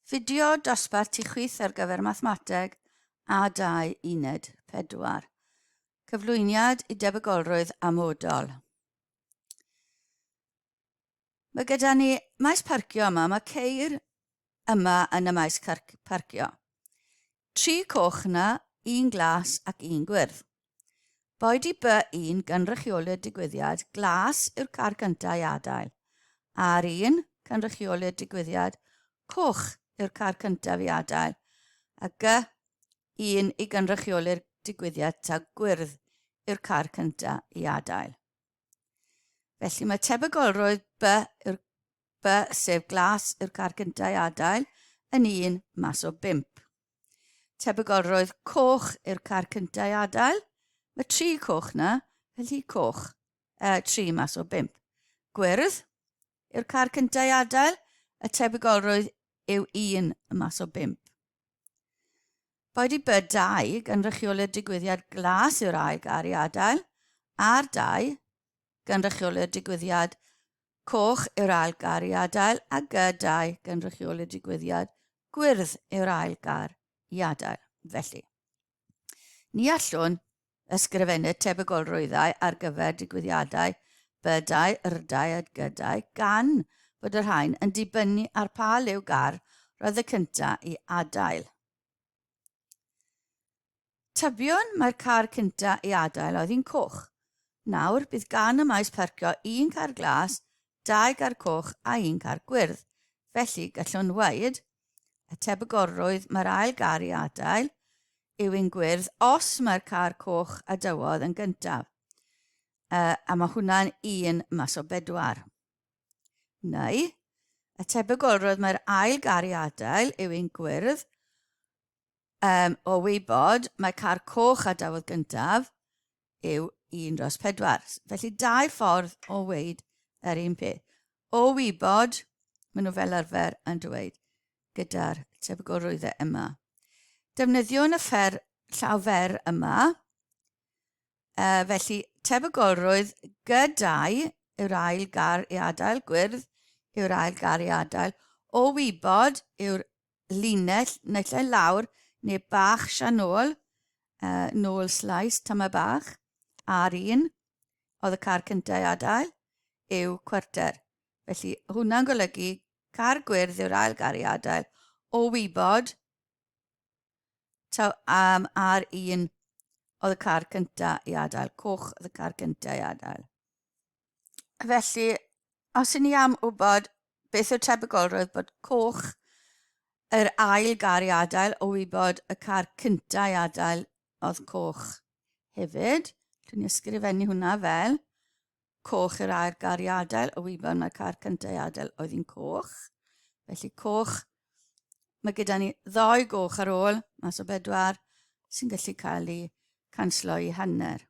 Fideo dosbarth tu chwith ar gyfer mathemateg A2 uned 4. Cyflwyniad i debygolrwydd amodol. Mae gyda ni maes parcio yma, mae ceir yma yn y maes parcio. 3 coch yna, 1 glas ac 1 gwyrdd. Boed i B1 gynrychioli'r digwyddiad, glas yw'r car cyntaf i adael. A'r 1 cynrychioli'r digwyddiad, coch yw'r car cyntaf i adael. A G1 i gynrychioli'r digwyddiad ta gwyrdd yw'r car cyntaf i adael. Felly mae tebygolrwydd B sef glas yw'r car cyntaf i adael yn 1 mas o 5. Tebygolrwydd coch yw'r car cyntaf i adael. Mae 3 coch yna, felly coch 3 mas o 5. Gwyrdd yw'r car cyntaf i adael, y tebygolrwydd yw 1 mas o 5. Boed i B2 gynrychioli'r digwyddiad glas yw'r ail gar i adael, a'r 2 gynrychioli'r digwyddiad coch yw'r ail gar i adael, a G2 gynrychioli'r digwyddiad gwyrdd yw'r ail gar i adael. Felly, ni allwn ysgrifennu tebygolrwyddau ar gyfer digwyddiadau B2, R2 a G2 gan fod yr rhain yn dibynnu ar pa liw gar roedd y cyntaf i adael. Tybiwn mae'r car cyntaf i adael oedd un coch. Nawr bydd gan y maes parcio 1 car glas, 2 car coch a 1 car gwyrdd. Felly gallwn weid y tebygolrwydd mae'r ail gar i adael yw un gwyrdd os mae'r car coch a dywodd yn gyntaf. A mae hwnna'n 1 mas o 4. Neu, y tebygolrwydd mae'r ail gar i adael yw un gwyrdd o wybod mae car coch a dywodd gyntaf yw 1 dros 4. Felly 2 ffordd o weid yr un peth. O wybod, maen nhw fel arfer yn dweud gyda'r tebygolrwyddau yma. Defnyddiwn y llawfer yma. Felly, tebygolrwydd G2 yw'r ail gar i adael, gwyrdd yw'r ail gar i adael. O wybod yw'r linell naill ai lawr neu bach sianol, nôl slais tama bach, a'r 1 oedd y car cyntaf i adael yw cwarter. Felly, hwnna'n golygu car gwyrdd yw'r ail gar i adael. O wybod ar 1 oedd y car cyntaf i adael, coch oedd y car cyntaf i adael. Felly, os i ni am wybod beth yw'r tebygolrwydd bod coch yr ail gar i adael o wybod y car cyntaf i adael oedd coch hefyd. Dwi'n ysgrifennu hwnna fel coch yr ail gar i adael o wybod mae'r car cyntaf i adael oedd un coch. Felly coch, mae gyda ni 2 goch ar ôl mas o 4 sy'n gallu cael ei canslo i hanner.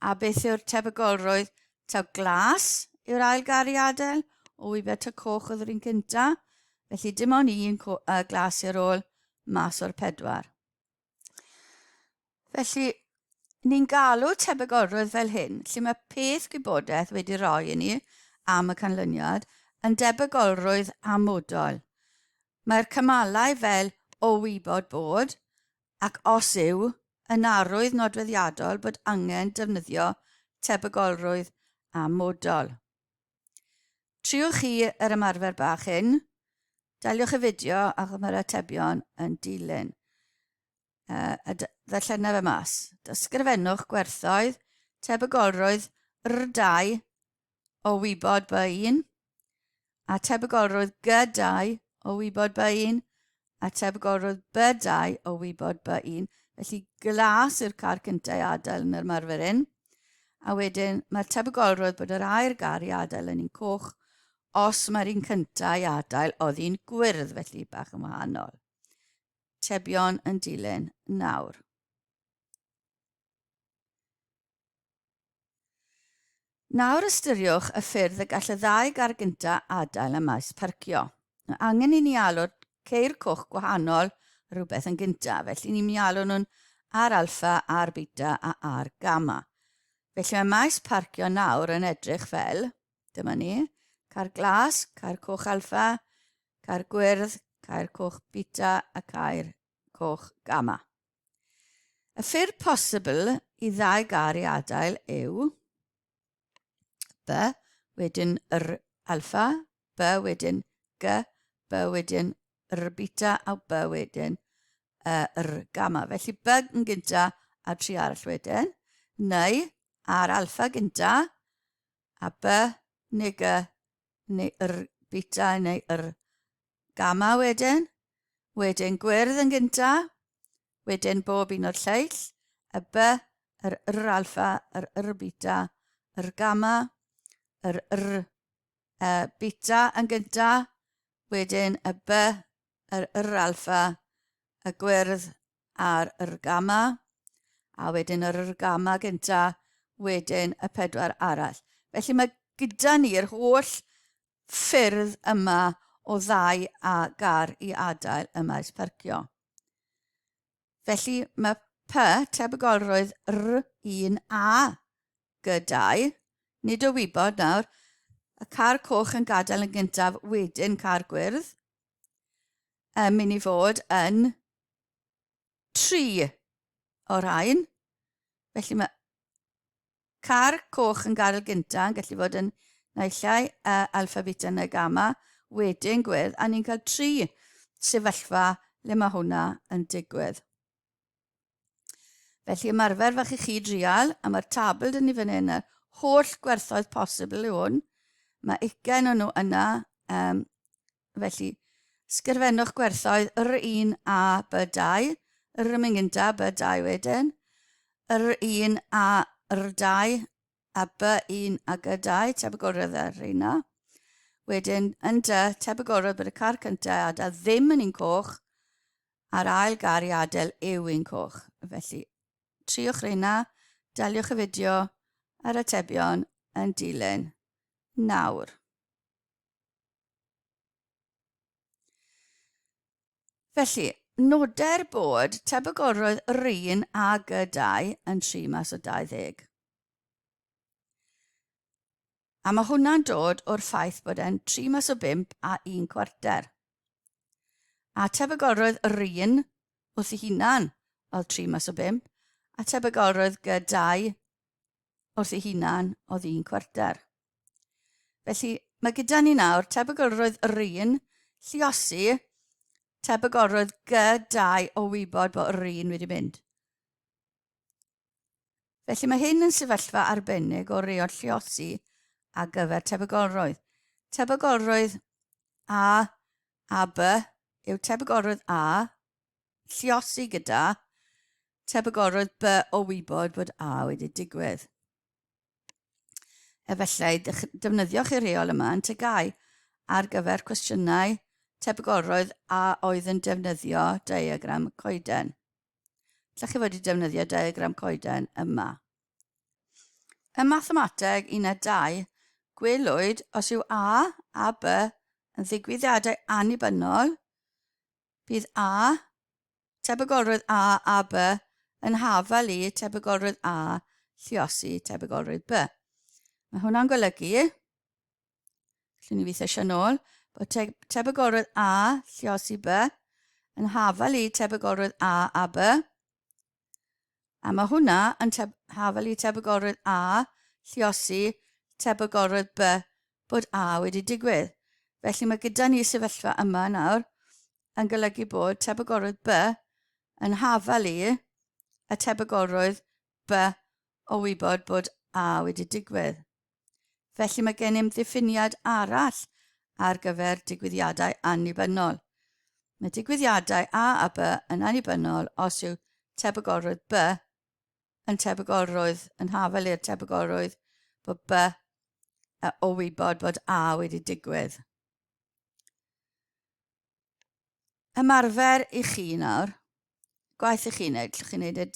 A beth yw'r tebygolrwydd taw glas yw'r ail gar i adael o wybod ta coch oedd yr un cyntaf. Felly dim ond 1 glas ar ôl mas o'r 4. Felly, ni'n galw tebygolrwydd fel hyn, lle mae peth gwybodaeth wedi rhoi i ni am y canlyniad yn debygolrwydd amodol. Mae'r cymalau fel o wybod bod ac os yw yn arwydd nodweddiadol bod angen defnyddio tebygolrwydd amodol. Triwch chi yr ymarfer bach hyn, daliwch y fideo ac mae'r atebion yn dilyn. Ddarllenaf y mas. Ysgrifennwch gwerthoedd tebygolrwydd R2 o wybod B1 a tebygolrwydd G2 o wybod B1 a tebygolrwydd B2 o wybod B1. Felly glas yw'r car cyntaf i adael yn yr ymarfer hyn. A wedyn mae'r tebygolrwydd bod yr ail gar i adael yn un coch os mae'r un cyntaf i adael oedd un gwyrdd, felly bach yn wahanol. Tebion yn dilyn nawr. Nawr ystyriwch y ffyrdd y gall y 2 gar gyntaf adael y maes parcio. Angen i ni alw'r ceir coch gwahanol rhywbeth yn gyntaf, felly ni'n alw nhw'n ar alpha, ar beta a ar gamma. Felly mae maes parcio nawr yn edrych fel, dyma ni, car glas, car coch alpha, car gwyrdd, cair coch beta a cair coch gamma. Y ffyrdd posibl i ddau gair i adael yw B wedyn yr alpha, B wedyn G, B wedyn yr beta a B wedyn yr gamma. Felly B yn gynta a tri arall wedyn, neu a'r alpha gynta a B neu G neu yr beta neu yr gamma wedyn gwyrdd yn gynta, wedyn bob un o'r lleill, y B, yr alpha, yr beta, yr gamma, yr beta yn gynta, wedyn y B, yr alpha, y gwyrdd a'r gamma, a wedyn yr gamma gynta, wedyn y pedwar arall. Felly mae gyda ni'r holl ffyrdd yma o ddau a gar i adael y maes parcio. Felly mae P, tebygolrwydd R1A G2, nid o wybod nawr, y car coch yn gadael yn gyntaf wedyn car gwyrdd, mynd i fod yn 3 o'r rhain. Felly mae car coch yn gadael gyntaf yn gallu fod yn naillai alpha, beta neu gamma, wedyn gwyrdd, a ni'n cael 3 sefyllfa le mae hwnna yn digwydd. Felly ymarfer fach i chi drial, a mae'r tabl dyn ni fan hyn, y holl gwerthoedd posibl yw hwn. Mae 20 o'n nhw yna, felly sgyrfennwch gwerthoedd R1 a B2, R1 gynta, B2 wedyn, R1 a R2 a B1 a G2, tebygolrwydd ar yna. Wedyn, yn dy, tebygolrwydd bod y car cyntaf adael ddim yn un coch, a'r ail gar i adael yw un coch. Felly, triwch rheina, daliwch y fideo ar atebion yn dilyn nawr. Felly, noder bod tebygolrwydd R1 a G2 yn 3 mas o 20. A mae hwnna'n dod o'r ffaith bod e'n 3 mas o 5 a 1 cwarter. A tebygolrwydd R1 wrth ei hunan oedd 3 mas o 5, a tebygolrwydd G2 wrth ei hunan oedd 1 cwarter. Felly mae gyda ni nawr tebygolrwydd R1 lluosi tebygolrwydd G2 o wybod bod R1 wedi mynd. Felly mae hyn yn sefyllfa arbennig o reol lluosi ar gyfer tebygolrwydd. Tebygolrwydd A B yw tebygolrwydd A lluosi gyda tebygolrwydd B o wybod bod A wedi digwydd. Efallai defnyddiwch y reol yma yn tygau ar gyfer cwestiynau tebygolrwydd a oedd yn defnyddio diagram coeden. Allwch chi fod i defnyddio diagram coeden yma. Y mathemateg 1a2, gwelwyd os yw A B yn ddigwyddiadau annibynnol, bydd A, tebygolrwydd A B, yn hafal i tebygolrwydd A lluosi tebygolrwydd B. Mae hwnna'n golygu, allwn ni weithio nôl, bod tebygolrwydd A lluosi B yn hafal i tebygolrwydd A B, a mae hwnna yn hafal i tebygolrwydd A lluosi tebygolrwydd B bod A wedi digwydd. Felly mae gyda ni sefyllfa yma nawr yn golygu bod tebygolrwydd B yn hafal i y tebygolrwydd B o wybod bod A wedi digwydd. Felly mae gennym ddiffiniad arall ar gyfer digwyddiadau annibynnol. Mae digwyddiadau A B yn annibynnol os yw tebygolrwydd B yn hafal i'r tebygolrwydd bod B o wybod bod A wedi digwydd. Ymarfer i chi nawr. Gwaith i chi wneud. Llwch chi wneud y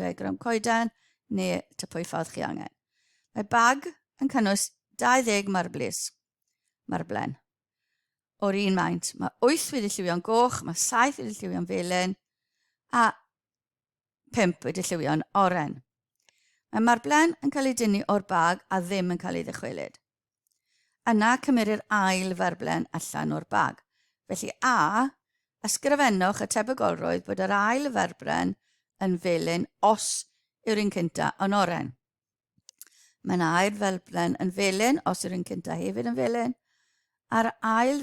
diagram coeden neu pwy ffordd chi angen. Mae bag yn cynnwys 20 marblen. O'r un maint. Mae 8 wedi lliwio'n goch, mae 7 wedi lliwio'n felyn, a 5 wedi lliwio'n oren. Mae marblen yn cael ei dynnu o'r bag a ddim yn cael ei ddychwelyd. Yna cymerir ail farblen allan o'r bag. Felly A ysgrifennwch y tebygolrwydd bod yr ail ferblen yn felyn os yw'r un cynta yn oren. Mae'n ail ferblen yn felyn os yw'r un cynta hefyd yn felyn, a'r ail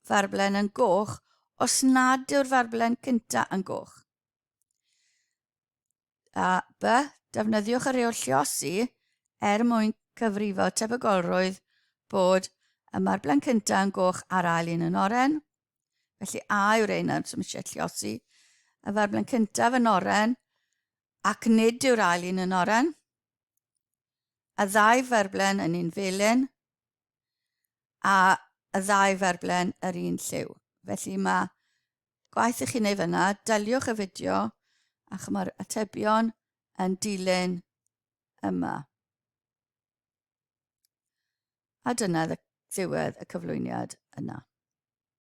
ferblen yn goch os nad yw'r ferblen cynta yn goch. A B. Defnyddiwch y reol lluosi mwyn cyfrifo tebygolrwydd bod y ferblen cynta yn goch a'r ail un yn oren. Felly A yw'r ein ar sy'n eisiau lluosi. Y ferblen cyntaf yn oren ac nid yw'r ail un yn oren. Y ddau ferblen yn un felyn a y ddau ferblen yr un lliw. Felly mae gwaith i chi wneud fyna, dyliwch y fideo a mae'r atebion yn dilyn yma. A dyna ddiwedd y cyflwyniad yna.